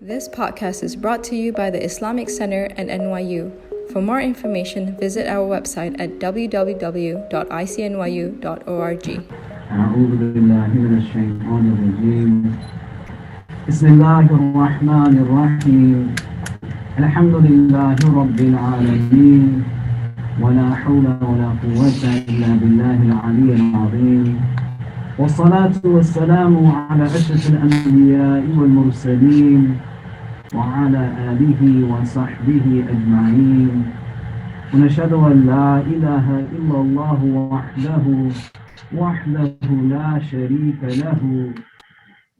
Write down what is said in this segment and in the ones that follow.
This podcast is brought to you by the Islamic Center and NYU. For more information, visit our website at www.icnyu.org. أعوذ بالله من الشيطان الرجيم بسم الله الرحمن الرحيم الحمد لله رب العالمين ولا حول ولا قوة إلا بالله العلي العظيم والصلاة والسلام على أشرف الأنبياء والمرسلين وعلى آله وصحبه أجمعين ونشهد أن لا إله إلا الله وحده لا شريك له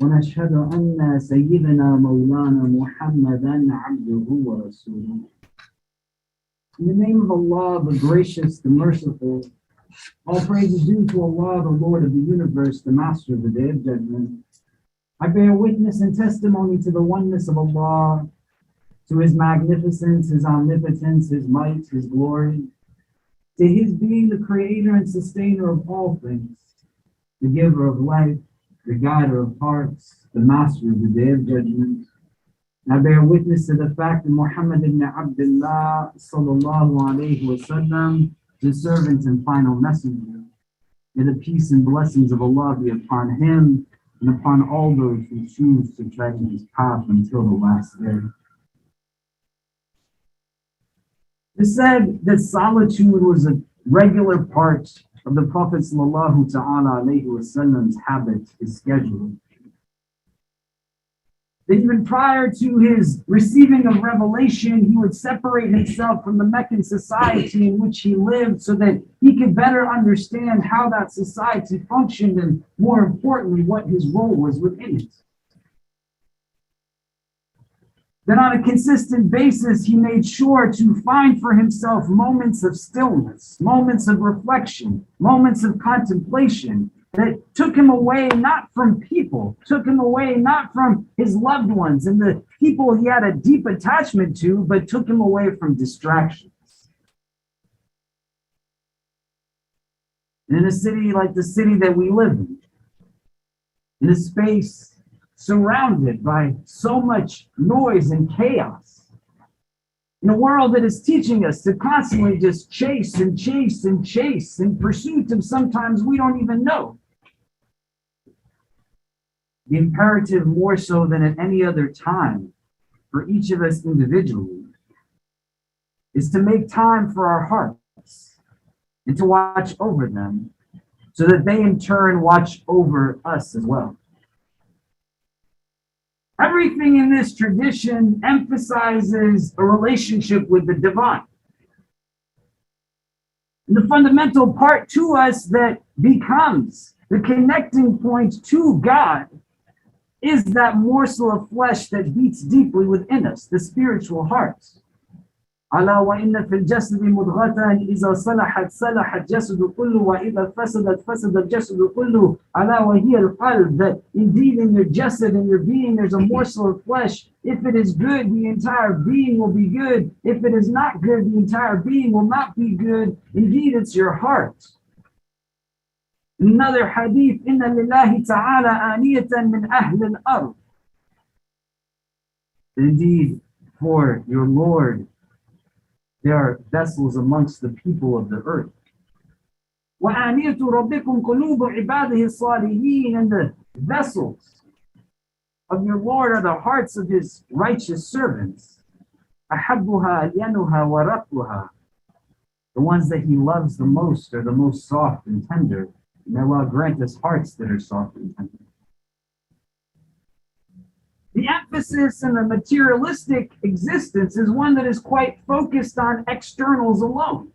ونشهد أن سيدنا مولانا محمدا عبده ورسوله. In the name of Allah, the gracious, the merciful, all praise is due to Allah, the Lord of the universe, the Master of the Day of Judgment. I bear witness and testimony to the oneness of Allah, to His magnificence, His omnipotence, His might, His glory, to His being the creator and sustainer of all things, the giver of life, the guider of hearts, the master of the Day of Judgment. And I bear witness to the fact that Muhammad ibn Abdullah sallallahu alayhi wasallam, the servant and final messenger. May the peace and blessings of Allah be upon him and upon all those who choose to tread in his path until the last day. It said that solitude was a regular part of the Prophet sallallahu ta'ala alayhi wasallam's habit, his schedule. That even prior to his receiving of revelation, he would separate himself from the Meccan society in which he lived so that he could better understand how that society functioned and, more importantly, what his role was within it. Then on a consistent basis, he made sure to find for himself moments of stillness, moments of reflection, moments of contemplation that took him away not from people, took him away not from his loved ones and the people he had a deep attachment to, but took him away from distractions. And in a city like the city that we live in a space surrounded by so much noise and chaos, in a world that is teaching us to constantly just chase and chase and chase in pursuit of sometimes we don't even know. The imperative, more so than at any other time, for each of us individually, is to make time for our hearts and to watch over them so that they in turn watch over us as well. Everything in this tradition emphasizes a relationship with the divine. And the fundamental part to us that becomes the connecting point to God is that morsel of flesh that beats deeply within us, the spiritual heart. ألا وإن في الجسد مضغة إذا صلحت صلح الجسد كله وإذا فسدت فسد الجسد كله ألا وهي القلب. That indeed in your jasad, in your being, there's a morsel of flesh. If it is good, the entire being will be good. If it is not good, the entire being will not be good. Indeed, it's your heart. Another hadith, إن لله تعالى آنية من أهل الأرض. Indeed, for your Lord, there are vessels amongst the people of the earth. وَآنِيَةُ رَبِّكُمْ قُلُوبُ عِبَادِهِ الصَّالِحِينَ. And the vessels of your Lord are the hearts of his righteous servants. أَحَبُّهَا أَلْيَنُهَا وَرَقُّهَا. The ones that he loves the most are the most soft and tender. May Allah grant us hearts that are soft and tender. The emphasis in the materialistic existence is one that is quite focused on externals alone.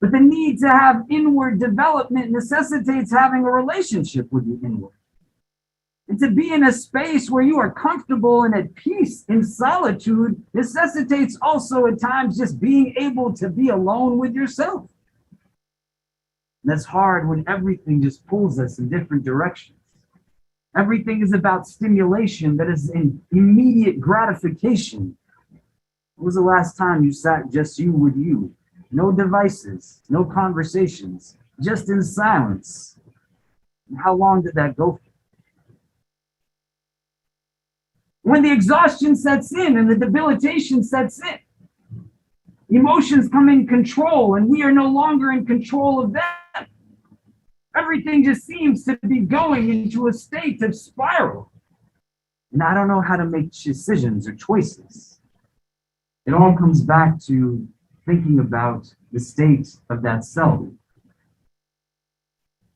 But the need to have inward development necessitates having a relationship with the inward. And to be in a space where you are comfortable and at peace in solitude necessitates also at times just being able to be alone with yourself. And that's hard when everything just pulls us in different directions. Everything is about stimulation that is in immediate gratification. When was the last time you sat just you with you? No devices, no conversations, just in silence. And how long did that go for? When the exhaustion sets in and the debilitation sets in, emotions come in control and we are no longer in control of them. Everything just seems to be going into a state of spiral. And I don't know how to make decisions or choices. It all comes back to thinking about the state of that self.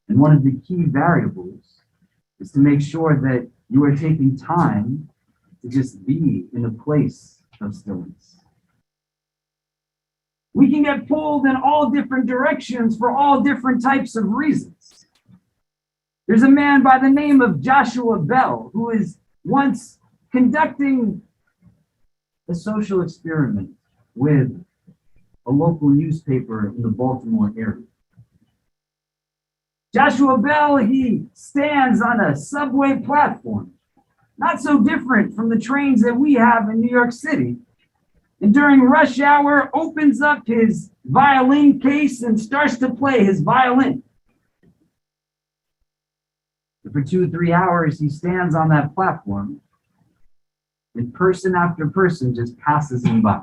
And one of the key variables is to make sure that you are taking time to just be in a place of stillness. We can get pulled in all different directions for all different types of reasons. There's a man by the name of Joshua Bell who is once conducting a social experiment with a local newspaper in the Baltimore area. Joshua Bell, he stands on a subway platform, not so different from the trains that we have in New York City. And during rush hour, opens up his violin case and starts to play his violin. And for 2-3 hours, he stands on that platform, and person after person just passes him by.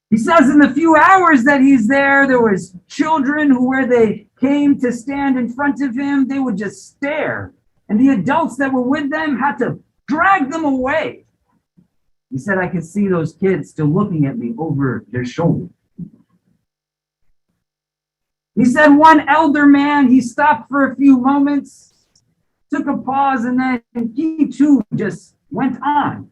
He says in the few hours that he's there, there was children who, where they came to stand in front of him, they would just stare. And the adults that were with them had to drag them away. He said, I could see those kids still looking at me over their shoulder. He said one elder man, he stopped for a few moments, took a pause, and then he too just went on.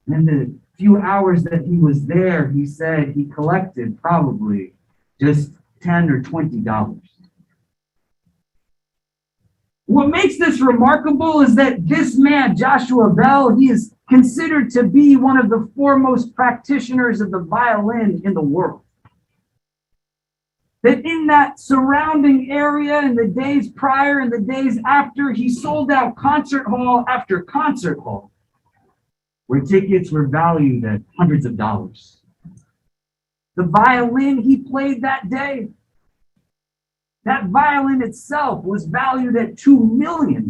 And the few hours that he was there, he said he collected probably just $10 or $20. What makes this remarkable is that this man, Joshua Bell, he is considered to be one of the foremost practitioners of the violin in the world. That in that surrounding area, in the days prior and the days after, he sold out concert hall after concert hall, where tickets were valued at hundreds of dollars. The violin he played that day, that violin itself was valued at $2 million.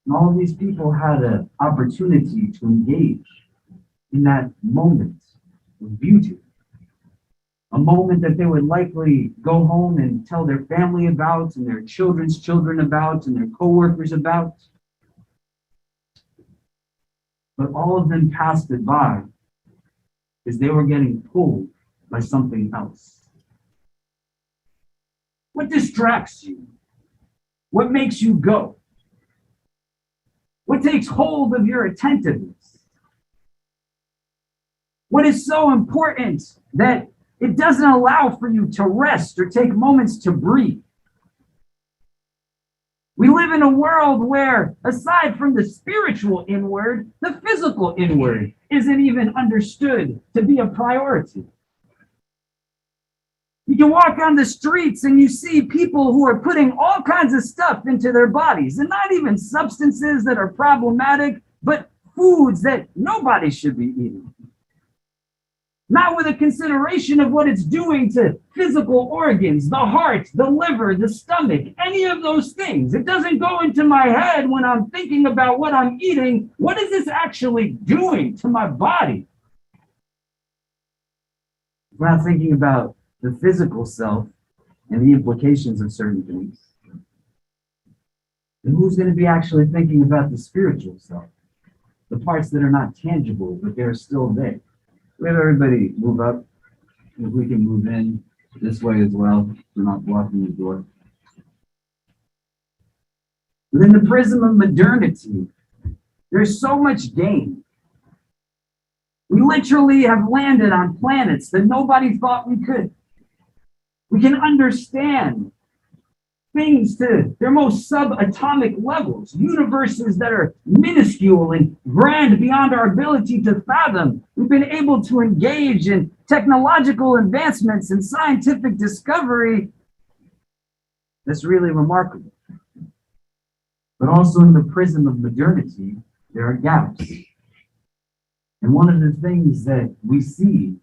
And all these people had an opportunity to engage in that moment of beauty. A moment that they would likely go home and tell their family about, and their children's children about, and their coworkers about. But all of them passed it by as they were getting pulled by something else. What distracts you? What makes you go? What takes hold of your attentiveness? What is so important that it doesn't allow for you to rest or take moments to breathe? We live in a world where, aside from the spiritual inward, the physical inward isn't even understood to be a priority. You can walk on the streets and you see people who are putting all kinds of stuff into their bodies, and not even substances that are problematic, but foods that nobody should be eating. Not with a consideration of what it's doing to physical organs, the heart, the liver, the stomach, any of those things. It doesn't go into my head when I'm thinking about what I'm eating. What is this actually doing to my body? We're not thinking about the physical self and the implications of certain things. And who's going to be actually thinking about the spiritual self? The parts that are not tangible, but they're still there. We have everybody move up. If we can move in this way as well, we're not blocking the door. Within the prism of modernity, there's so much gain. We literally have landed on planets that nobody thought we could. We can understand things to their most subatomic levels, universes that are minuscule and grand beyond our ability to fathom. We've been able to engage in technological advancements and scientific discovery that's really remarkable. But also in the prism of modernity, there are gaps. And one of the things that we see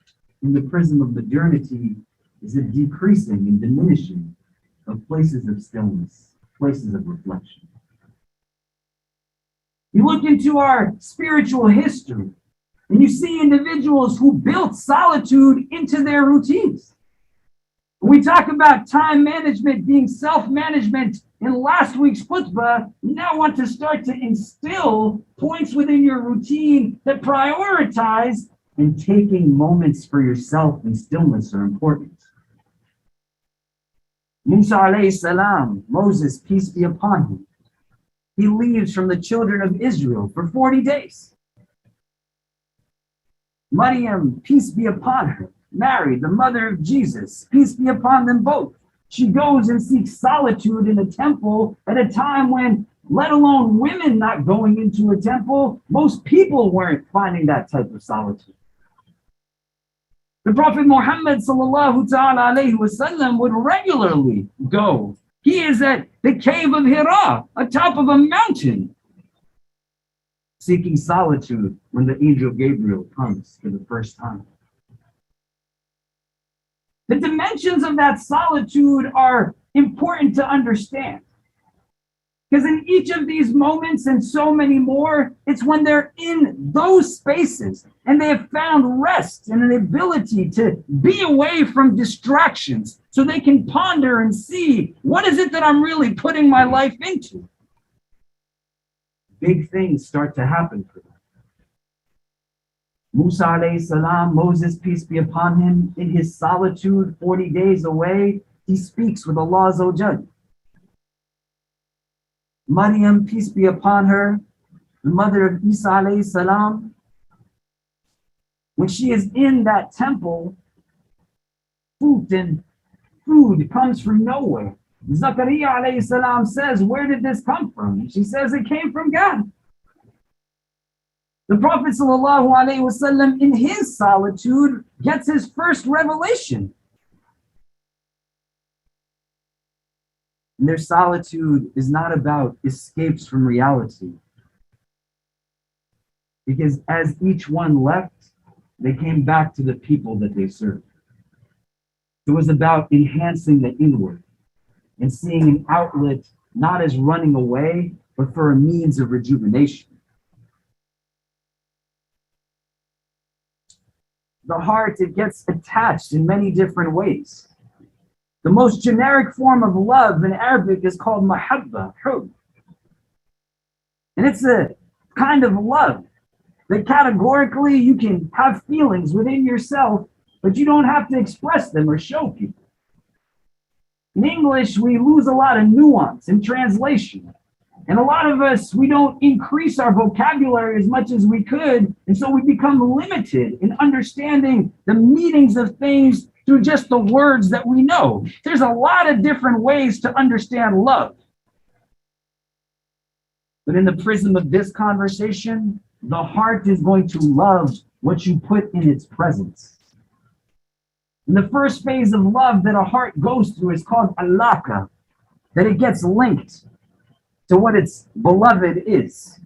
in the prism of modernity is a decreasing and diminishing of places of stillness. places of reflection. You look into our spiritual history and you see individuals who built solitude into their routines. When we talk about time management being self-management in last week's khutbah, you now want to start to instill points within your routine that prioritize, and taking moments for yourself in stillness are important. Musa alayhi salam, Moses, peace be upon him, he leaves from the children of Israel for 40 days. Maryam, peace be upon her, Mary, the mother of Jesus, peace be upon them both. She goes and seeks solitude in a temple at a time when, let alone women not going into a temple, most people weren't finding that type of solitude. The Prophet Muhammad sallallahu ta'ala alayhi wasallam would regularly go. He is at the cave of Hira, atop of a mountain, seeking solitude when the angel Gabriel comes for the first time. The dimensions of that solitude are important to understand. Because in each of these moments and so many more, it's when they're in those spaces and they have found rest and an ability to be away from distractions so they can ponder and see, what is it that I'm really putting my life into? Big things start to happen for them. Musa alayhi salam, Moses, peace be upon him, in his solitude, 40 days away, he speaks with Allah Azza wa Jal. Maryam, peace be upon her, the mother of Isa alayhi salam, when she is in that temple, food comes from nowhere. Zakaria alayhi salam says, where did this come from? She says, it came from God. The Prophet sallallahu alayhi wasallam, in his solitude, gets his first revelation. And their solitude is not about escapes from reality. Because as each one left, they came back to the people that they served. It was about enhancing the inward and seeing an outlet not as running away, but for a means of rejuvenation. The heart, it gets attached in many different ways. The most generic form of love in Arabic is called mahabba, hub. And it's a kind of love that categorically you can have feelings within yourself, but you don't have to express them or show people. In English, we lose a lot of nuance in translation. And a lot of us, we don't increase our vocabulary as much as we could. And so we become limited in understanding the meanings of things through just the words that we know. There's a lot of different ways to understand love. But in the prism of this conversation, the heart is going to love what you put in its presence. And the first phase of love that a heart goes through is called alaka, that it gets linked to what its beloved is.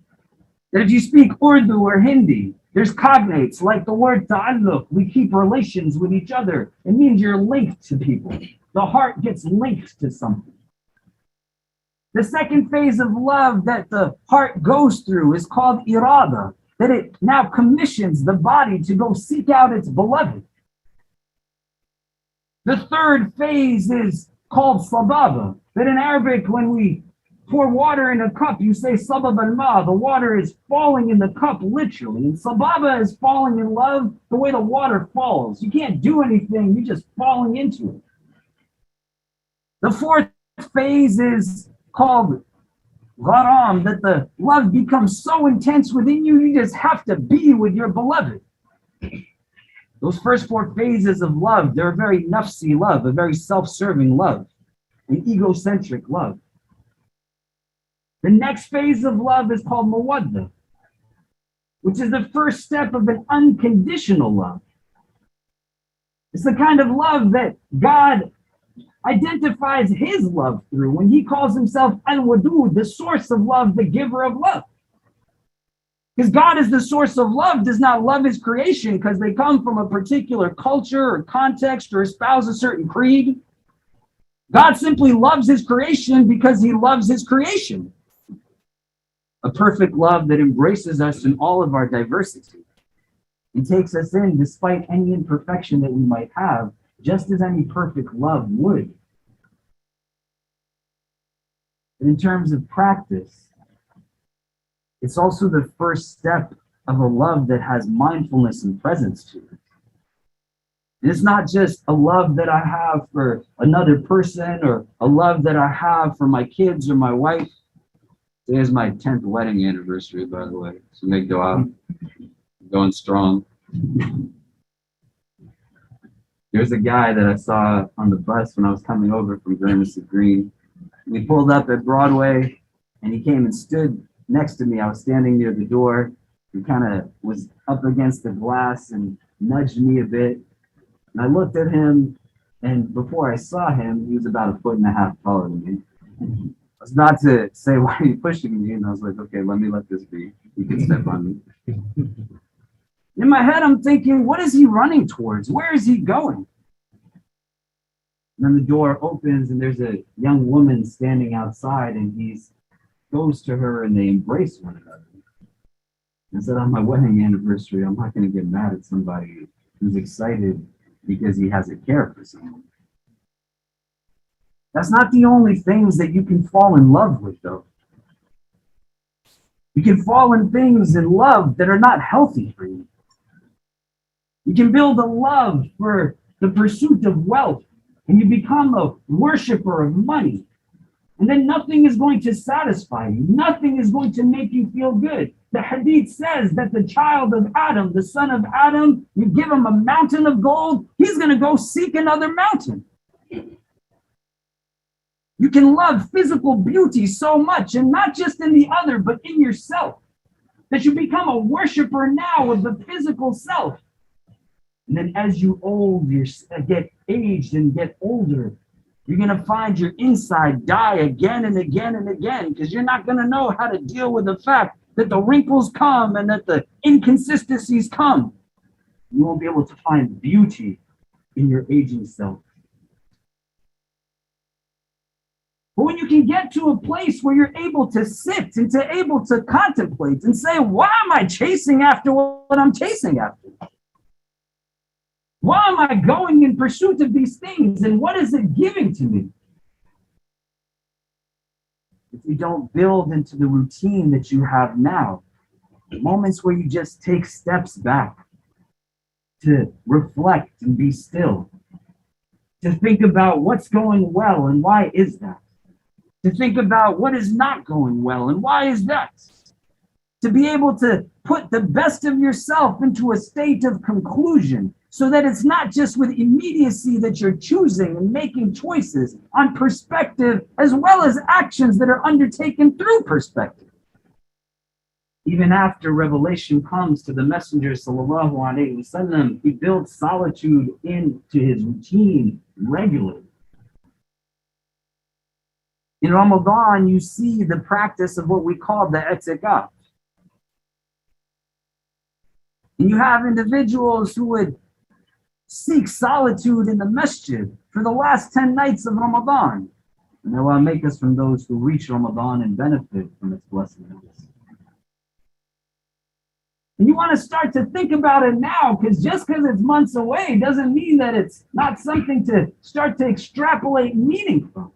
That if you speak Urdu or Hindi, there's cognates like the word ta'alluq. We keep relations with each other. It means you're linked to people. The heart gets linked to something. The second phase of love that the heart goes through is called irada, that it now commissions the body to go seek out its beloved. The third phase is called sababa, that in Arabic, when we pour water in a cup, you say sabab al-ma, the water is falling in the cup literally. And sababa is falling in love the way the water falls. You can't do anything, you're just falling into it. The fourth phase is called gharam, that the love becomes so intense within you, you just have to be with your beloved. Those first four phases of love, they're a very nafsi love, a very self-serving love, an egocentric love. The next phase of love is called mawadda, which is the first step of an unconditional love. It's the kind of love that God identifies his love through when he calls himself al-wadud, the source of love, the giver of love. Because God is the source of love, does not love his creation because they come from a particular culture or context or espouse a certain creed. God simply loves his creation because he loves his creation. A perfect love that embraces us in all of our diversity and takes us in despite any imperfection that we might have, just as any perfect love would. But in terms of practice, it's also the first step of a love that has mindfulness and presence to it. And it's not just a love that I have for another person or a love that I have for my kids or my wife. Today is my 10th wedding anniversary, by the way. So make dua. Going strong. There's a guy that I saw on the bus when I was coming over from Gramercy Green. We pulled up at Broadway and he came and stood next to me. I was standing near the door. He kind of was up against the glass and nudged me a bit. And I looked at him, and before I saw him, he was about 1.5 feet taller than me. I was about to say, why are you pushing me? And I was like, okay, let me let this be. You can step on me. In my head, I'm thinking, what is he running towards? Where is he going? And then the door opens, and there's a young woman standing outside, and he goes to her, and they embrace one another. And I said, on my wedding anniversary, I'm not going to get mad at somebody who's excited because he has a care for someone. That's not the only things that you can fall in love with, though. You can fall in things in love that are not healthy for you. You can build a love for the pursuit of wealth, and you become a worshiper of money. And then nothing is going to satisfy you. Nothing is going to make you feel good. The hadith says that the child of Adam, the son of Adam, you give him a mountain of gold, he's going to go seek another mountain. You can love physical beauty so much, and not just in the other, but in yourself, that you become a worshiper now of the physical self. And then as you get aged and get older, you're going to find your inside die again and again and again, because you're not going to know how to deal with the fact that the wrinkles come and that the inconsistencies come. You won't be able to find beauty in your aging self. But when you can get to a place where you're able to sit and to able to contemplate and say, why am I chasing after what I'm chasing after? Why am I going in pursuit of these things, and what is it giving to me? If you don't build into the routine that you have now, moments where you just take steps back to reflect and be still, to think about what's going well and why is that, to think about what is not going well and why is that, to be able to put the best of yourself into a state of conclusion, so that it's not just with immediacy that you're choosing and making choices on perspective, as well as actions that are undertaken through perspective. Even after revelation comes to the Messenger sallallahu alaihi wasallam, he builds solitude into his routine regularly. In Ramadan, you see the practice of what we call the i'tikaf. And you have individuals who would seek solitude in the masjid for the last 10 nights of Ramadan. And Allah make us from those who reach Ramadan and benefit from its blessings. And you want to start to think about it now, because just because it's months away doesn't mean that it's not something to start to extrapolate meaning from.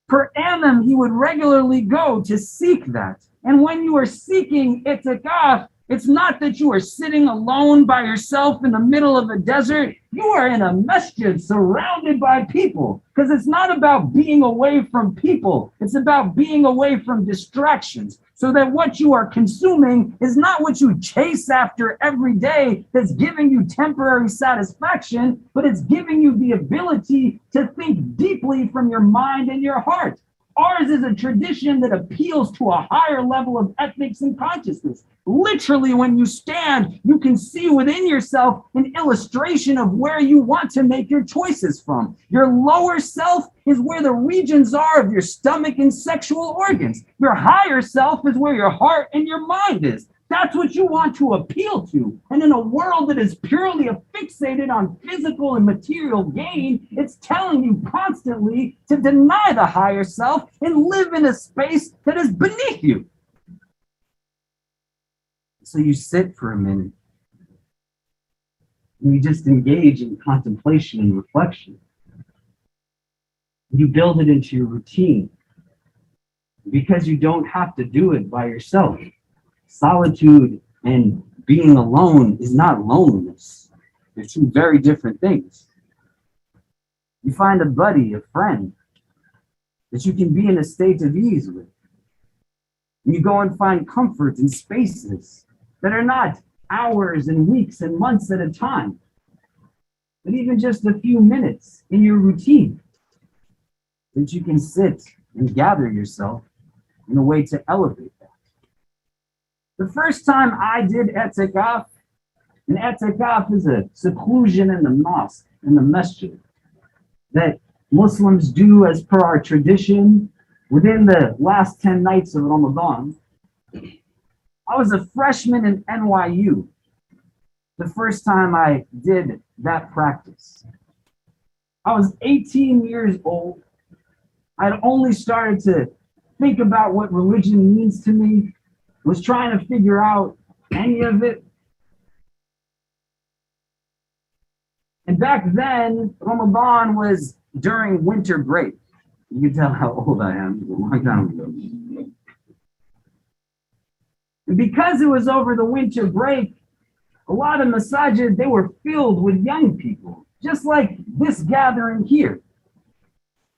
Per annum, he would regularly go to seek that. And when you are seeking itikaf, it's not that you are sitting alone by yourself in the middle of a desert. You are in a masjid surrounded by people, because it's not about being away from people. It's about being away from distractions, so that what you are consuming is not what you chase after every day that's giving you temporary satisfaction, but it's giving you the ability to think deeply from your mind and your heart. Ours is a tradition that appeals to a higher level of ethics and consciousness. Literally, when you stand, you can see within yourself an illustration of where you want to make your choices from. Your lower self is where the regions are of your stomach and sexual organs. Your higher self is where your heart and your mind is. That's what you want to appeal to. And in a world that is purely fixated on physical and material gain, it's telling you constantly to deny the higher self and live in a space that is beneath you. So you sit for a minute and you just engage in contemplation and reflection. You build it into your routine because you don't have to do it by yourself. Solitude and being alone is not loneliness. They're two very different things. You find a buddy, a friend, that you can be in a state of ease with. And you go and find comfort in spaces that are not hours and weeks and months at a time, but even just a few minutes in your routine that you can sit and gather yourself in a way to elevate that. The first time I did etikaf, and etikaf is a seclusion in the mosque, in the masjid, that Muslims do as per our tradition within the last 10 nights of Ramadan. I was a freshman in NYU the first time I did that practice. I was 18 years old. I'd only started to think about what religion means to me, was trying to figure out any of it. And back then, Ramadan was during winter break. You can tell how old I am. It was a long time ago. And because it was over the winter break, a lot of masajid, they were filled with young people, just like this gathering here.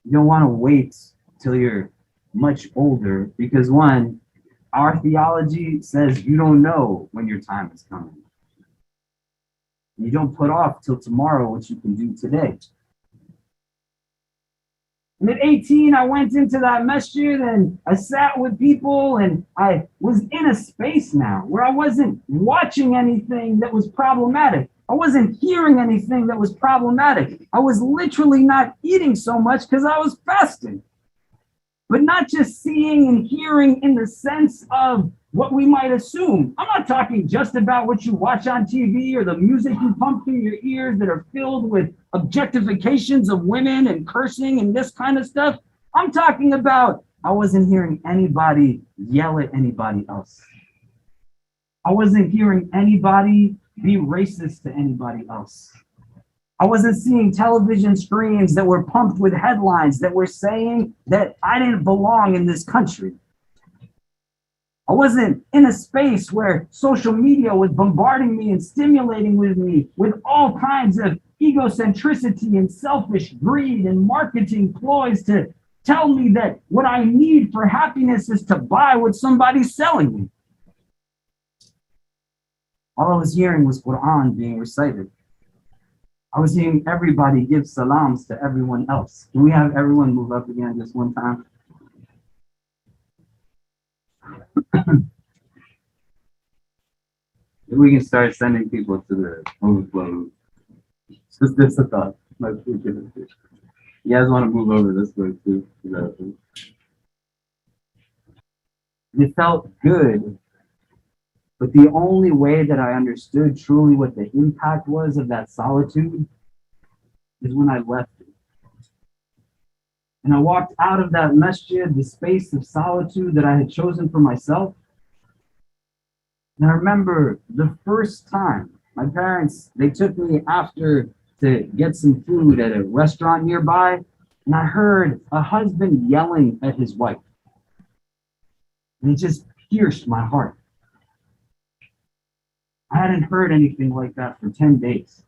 You don't want to wait till you're much older because one, our theology says you don't know when your time is coming. You don't put off till tomorrow what you can do today. And at 18, I went into that masjid and I sat with people and I was in a space now where I wasn't watching anything that was problematic. I wasn't hearing anything that was problematic. I was literally not eating so much because I was fasting. But not just seeing and hearing in the sense of what we might assume. I'm not talking just about what you watch on TV or the music you pump through your ears that are filled with objectifications of women and cursing and this kind of stuff. I'm talking about I wasn't hearing anybody yell at anybody else. I wasn't hearing anybody be racist to anybody else. I wasn't seeing television screens that were pumped with headlines that were saying that I didn't belong in this country. I wasn't in a space where social media was bombarding me and stimulating with me with all kinds of egocentricity and selfish greed and marketing ploys to tell me that what I need for happiness is to buy what somebody's selling me. All I was hearing was Quran being recited. I was seeing everybody give salams to everyone else. Can we have everyone move up again just one time? We can start sending people to the overflow. Just this a thought. You guys want to move over this way too? It felt good, but the only way that I understood truly what the impact was of that solitude is when I left it. And I walked out of that masjid, the space of solitude that I had chosen for myself. And I remember the first time my parents, they took me after to get some food at a restaurant nearby, and I heard a husband yelling at his wife. And it just pierced my heart. I hadn't heard anything like that for 10 days.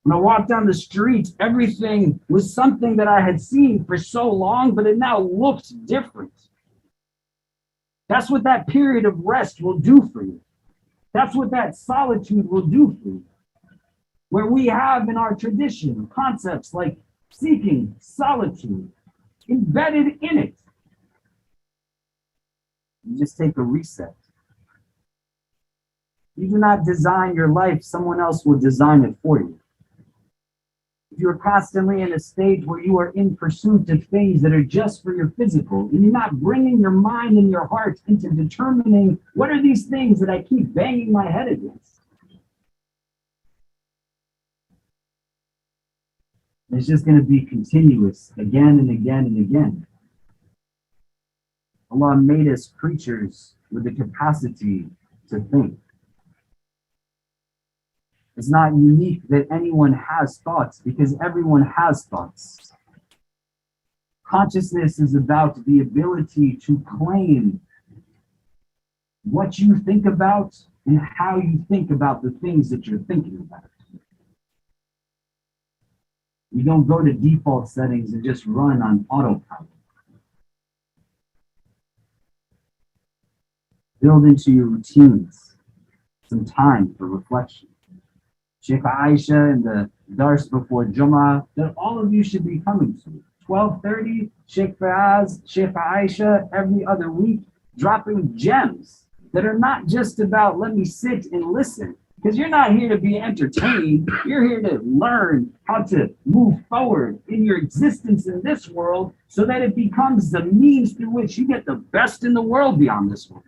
When I walked down the street, everything was something that I had seen for so long, but it now looked different. That's what that period of rest will do for you. That's what that solitude will do for you. Where we have in our tradition concepts like seeking solitude embedded in it. You just take a reset. You do not design your life, someone else will design it for you. if you're constantly in a stage where you are in pursuit of things that are just for your physical, and you're not bringing your mind and your heart into determining what are these things that I keep banging my head against. It's just going to be continuous again and again and again. Allah made us creatures with the capacity to think. It's not unique that anyone has thoughts, because everyone has thoughts. Consciousness is about the ability to claim what you think about and how you think about the things that you're thinking about. You don't go to default settings and just run on autopilot. Build into your routines some time for reflection. Sheikh Aisha and the Dars before Jummah, that all of you should be coming to. 12:30, Sheikh Fayaz, Sheikh Aisha, every other week, dropping gems that are not just about let me sit and listen, because you're not here to be entertained. You're here to learn how to move forward in your existence in this world so that it becomes the means through which you get the best in the world beyond this world.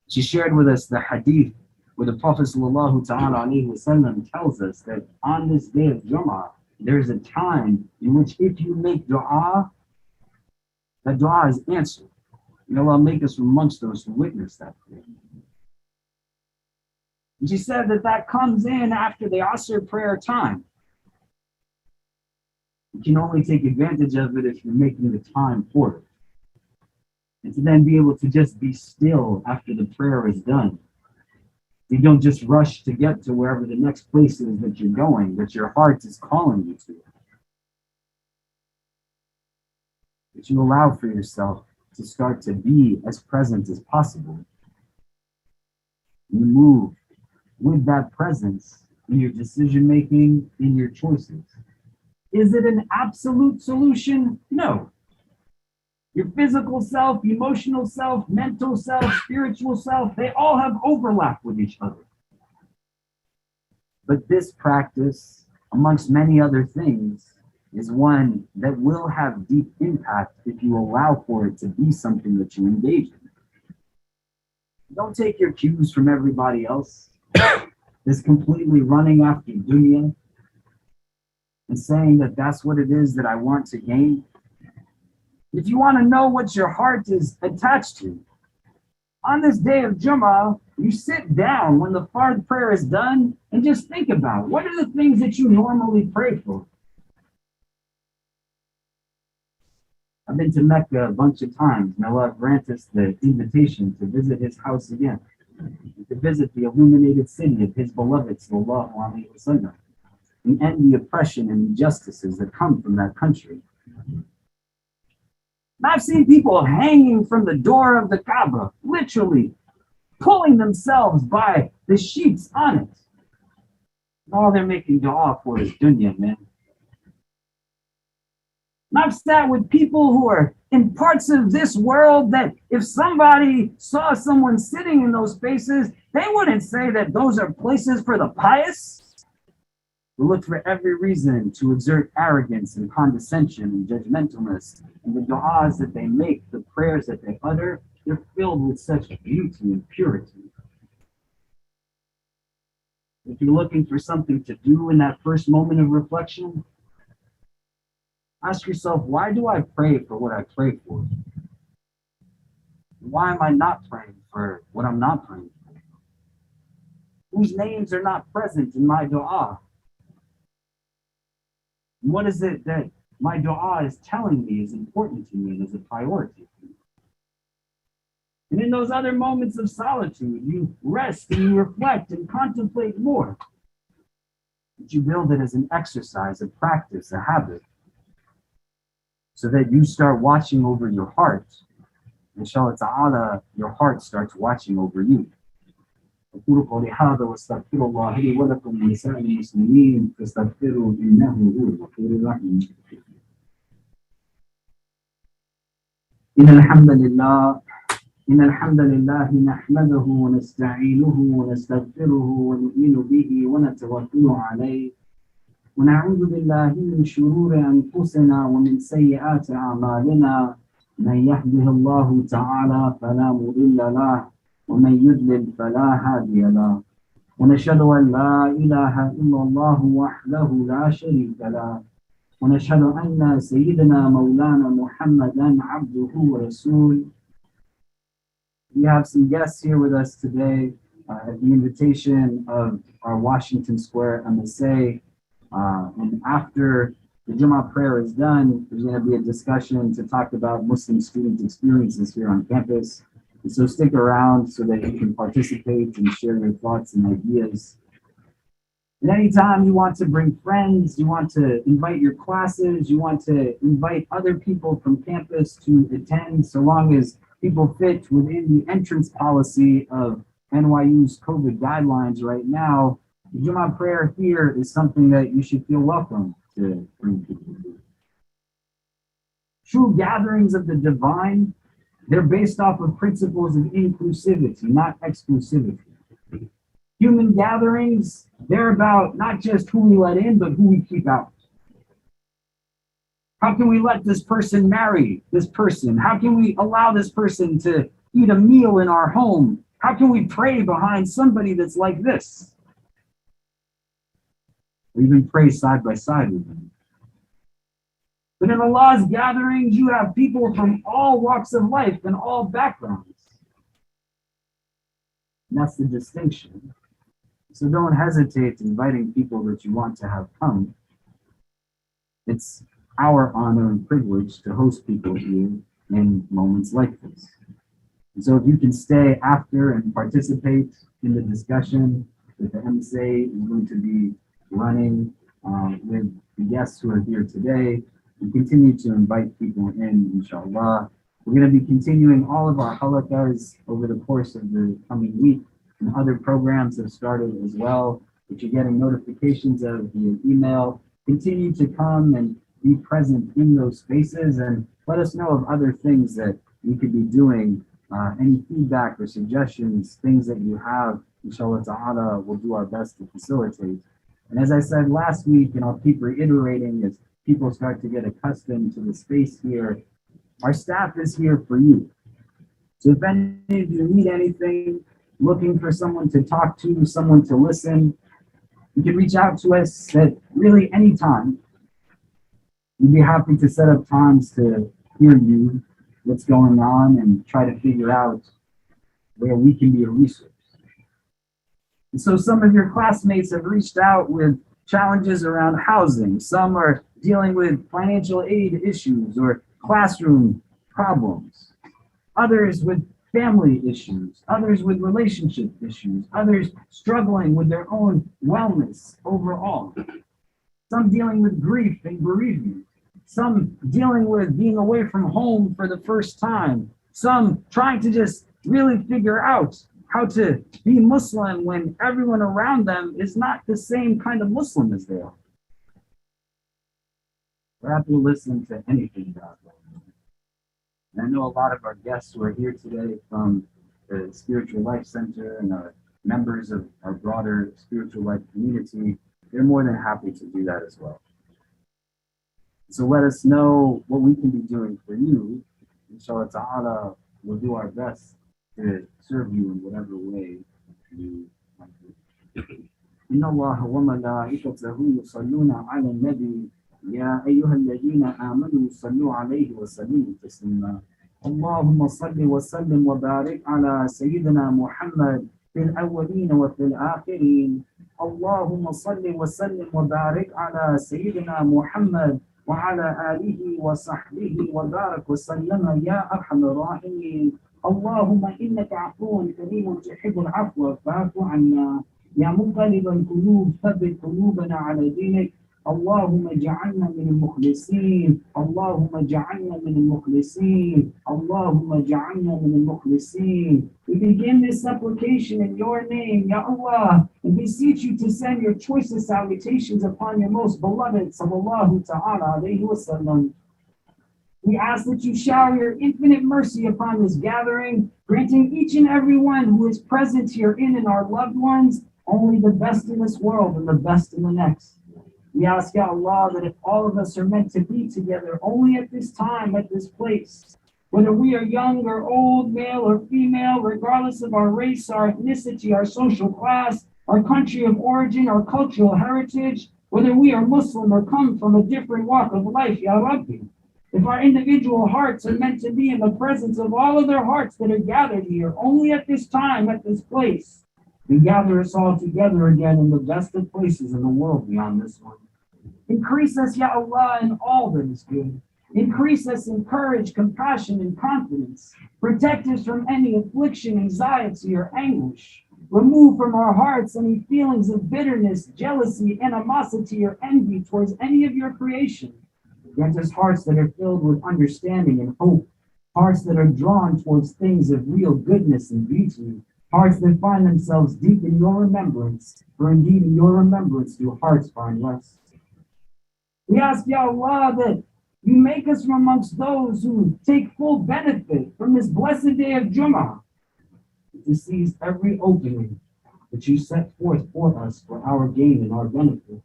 She shared with us the hadith where the Prophet ﷺ tells us that on this day of Jummah, there's a time in which if you make dua, that dua is answered. May Allah make us from amongst those who witness that. And she said that comes in after the Asr prayer time. You can only take advantage of it if you're making the time for it. And to then be able to just be still after the prayer is done. You don't just rush to get to wherever the next place is that you're going, that your heart is calling you to. That you allow for yourself to start to be as present as possible. You move with that presence in your decision making, in your choices. Is it an absolute solution? No. Your physical self, emotional self, mental self, spiritual self, they all have overlap with each other. But this practice, amongst many other things, is one that will have deep impact if you allow for it to be something that you engage in. Don't take your cues from everybody else. This completely running after dunya and saying that that's what it is that I want to gain. If you want to know what your heart is attached to, on this day of Jummah, you sit down when the Fard prayer is done and just think about what are the things that you normally pray for. I've been to Mecca a bunch of times. May Allah grant us the invitation to visit his house again, to visit the illuminated city of his beloved Sallallahu Alaihi Wasallam, and end the oppression and injustices that come from that country. I've seen people hanging from the door of the Kaaba, literally pulling themselves by the sheets on it. And all they're making dua for is dunya, man. And I've sat with people who are in parts of this world that if somebody saw someone sitting in those spaces, they wouldn't say that those are places for the pious. They look for every reason to exert arrogance and condescension and judgmentalness. And the du'as that they make, the prayers that they utter, they're filled with such beauty and purity. If you're looking for something to do in that first moment of reflection, ask yourself, why do I pray for what I pray for? Why am I not praying for what I'm not praying for? Whose names are not present in my dua? And what is it that my dua is telling me is important to me and is a priority for me? And in those other moments of solitude, you rest and you reflect and contemplate more. But you build it as an exercise, a practice, a habit, so that you start watching over your heart. Inshallah ta'ala, your heart starts watching over you. أقول قولي هذا واستغفر الله لي ولكم ولسائر المسلمين فاستغفروه إنه هو الغفور الرحيم. إن الحمد لله إن الحمد لله نحمده ونستعينه ونستغفره ونؤمن به ونتوكل عليه ونعوذ بالله من شرور أنفسنا ومن سيئات أعمالنا من يهده الله تعالى فلا مضل له ومن يضلل فلا هادي له ونشهد أن لا إله إلا الله وحده لا شريك له ونشهد أن سيدنا مولانا محمدا عبده ورسوله. We have some guests here with us today at the invitation of our Washington Square MSA. And after the Jummah prayer is done, there's going to be a discussion to talk about Muslim student experiences here on campus. And so stick around so that you can participate and share your thoughts and ideas. And anytime you want to bring friends, you want to invite your classes, you want to invite other people from campus to attend, so long as people fit within the entrance policy of NYU's COVID guidelines right now, the Jummah prayer here is something that you should feel welcome to bring people to. True gatherings of the divine, they're based off of principles of inclusivity, not exclusivity. Human gatherings, they're about not just who we let in, but who we keep out. How can we let this person marry this person? How can we allow this person to eat a meal in our home? How can we pray behind somebody that's like this? Or even pray side by side with them. But in Allah's gatherings, you have people from all walks of life and all backgrounds. And that's the distinction. So don't hesitate inviting people that you want to have come. It's our honor and privilege to host people here in moments like this. And so if you can stay after and participate in the discussion that the MSA is going to be running with the guests who are here today, and continue to invite people in, inshallah. We're going to be continuing all of our halaqas over the course of the coming week, and other programs have started as well, which you're getting notifications of via email. Continue to come and be present in those spaces and let us know of other things that we could be doing, any feedback or suggestions, things that you have, inshallah ta'ala, we'll do our best to facilitate. And as I said last week, and I'll keep reiterating as people start to get accustomed to the space here, our staff is here for you. So if any of you need anything, looking for someone to talk to, someone to listen, you can reach out to us at really any time. We'd be happy to set up times to hear you, what's going on, and try to figure out where we can be a resource. And so some of your classmates have reached out with challenges around housing. Some are dealing with financial aid issues or classroom problems. Others with family issues. Others with relationship issues. Others struggling with their own wellness overall. Some dealing with grief and bereavement. Some dealing with being away from home for the first time. Some trying to just really figure out how to be Muslim when everyone around them is not the same kind of Muslim as they are. We're happy to listen to anything about that. And I know a lot of our guests who are here today from the Spiritual Life Center and are members of our broader spiritual life community. They're more than happy to do that as well. So let us know what we can be doing for you. Inshallah ta'ala, we'll do our best to serve you in whatever way you want to. إن الله وملائكته يصلون على النبي يا أيها الذين آمنوا صلوا عليه وسلموا تسليما اللهم صل وسلم وبارك على سيدنا محمد في الأولين وفي الآخرين اللهم صل وسلم وبارك على سيدنا محمد وعلى آله وصحبه وبارك وسلم يا أرحم الراحمين اللهم إنك عفو كريم تحب العفو فاعف عنا يا مقلب القلوب ثبت قلوبنا على دينك اللهم اجعلنا من المخلصين اللهم اجعلنا من المخلصين اللهم اجعلنا من المخلصين. We begin this supplication in your name, Ya Allah, and beseech you to send your choicest salutations upon your most beloved sallallahu ta'ala alayhi wa sallam. We ask that you shower your infinite mercy upon this gathering, granting each and every one who is present herein and our loved ones only the best in this world and the best in the next. We ask, Ya Allah, that if all of us are meant to be together only at this time, at this place, whether we are young or old, male or female, regardless of our race, our ethnicity, our social class, our country of origin, our cultural heritage, whether we are Muslim or come from a different walk of life, Ya Rabbi. If our individual hearts are meant to be in the presence of all of their hearts that are gathered here, only at this time, at this place, we gather us all together again in the best of places in the world beyond this one. Increase us, Ya Allah, in all that is good. Increase us in courage, compassion, and confidence. Protect us from any affliction, anxiety, or anguish. Remove from our hearts any feelings of bitterness, jealousy, animosity, or envy towards any of your creation. Grant us hearts that are filled with understanding and hope, hearts that are drawn towards things of real goodness and beauty, hearts that find themselves deep in your remembrance, for indeed in your remembrance do hearts find rest. We ask, Ya Allah, that you make us from amongst those who take full benefit from this blessed day of Jummah, to seize every opening that you set forth for us for our gain and our benefit.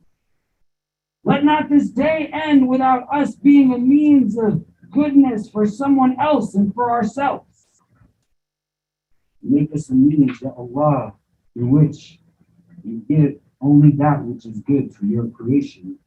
Let not this day end without us being a means of goodness for someone else and for ourselves. Make us a means, Ya Allah, through which you give only that which is good for your creation.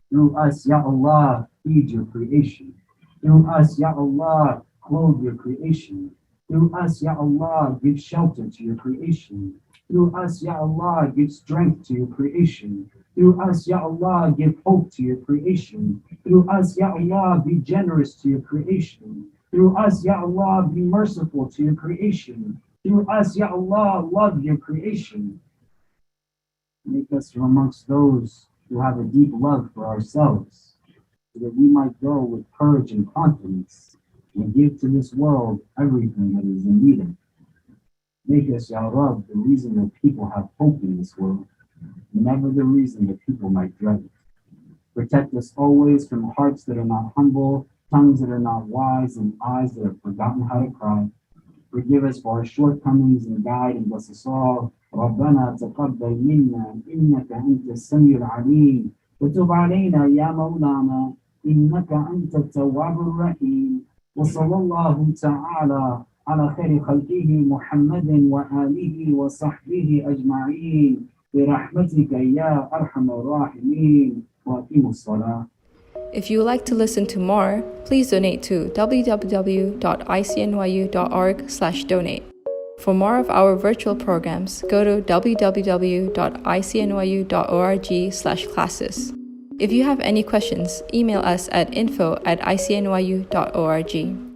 Through us, Ya Allah, feed your creation. Through us, Ya Allah, clothe your creation. Through us, Ya Allah, give shelter to your creation. Through us, Ya Allah, give strength to your creation. Through us, Ya Allah, give hope to your creation. Through us, Ya Allah, be generous to your creation. Through us, Ya Allah, be merciful to your creation. Through us, Ya Allah, love your creation. Make us from amongst those who have a deep love for ourselves, so that we might go with courage and confidence and give to this world everything that is in need of. Make us, Ya Rabb, the reason that people have hope in this world, never the reason that people might dread it. Protect us always from hearts that are not humble, tongues that are not wise, and eyes that have forgotten how to cry. Forgive us for our shortcomings and guide and bless us all. ربنا تقبل منا إنك أنت السميع العليم وتب علينا يا مولانا إنك أنت التواب الرحيم وصلى الله تعالى على خير خلقه محمد وآله وصحبه أجمعين برحمتك يا أرحم الراحمين وأقيموا الصلاة. If you would like to listen to more, please donate to www.icnyu.org/donate. For more of our virtual programs, go to www.icnyu.org/classes. If you have any questions, email us at info@icnyu.org.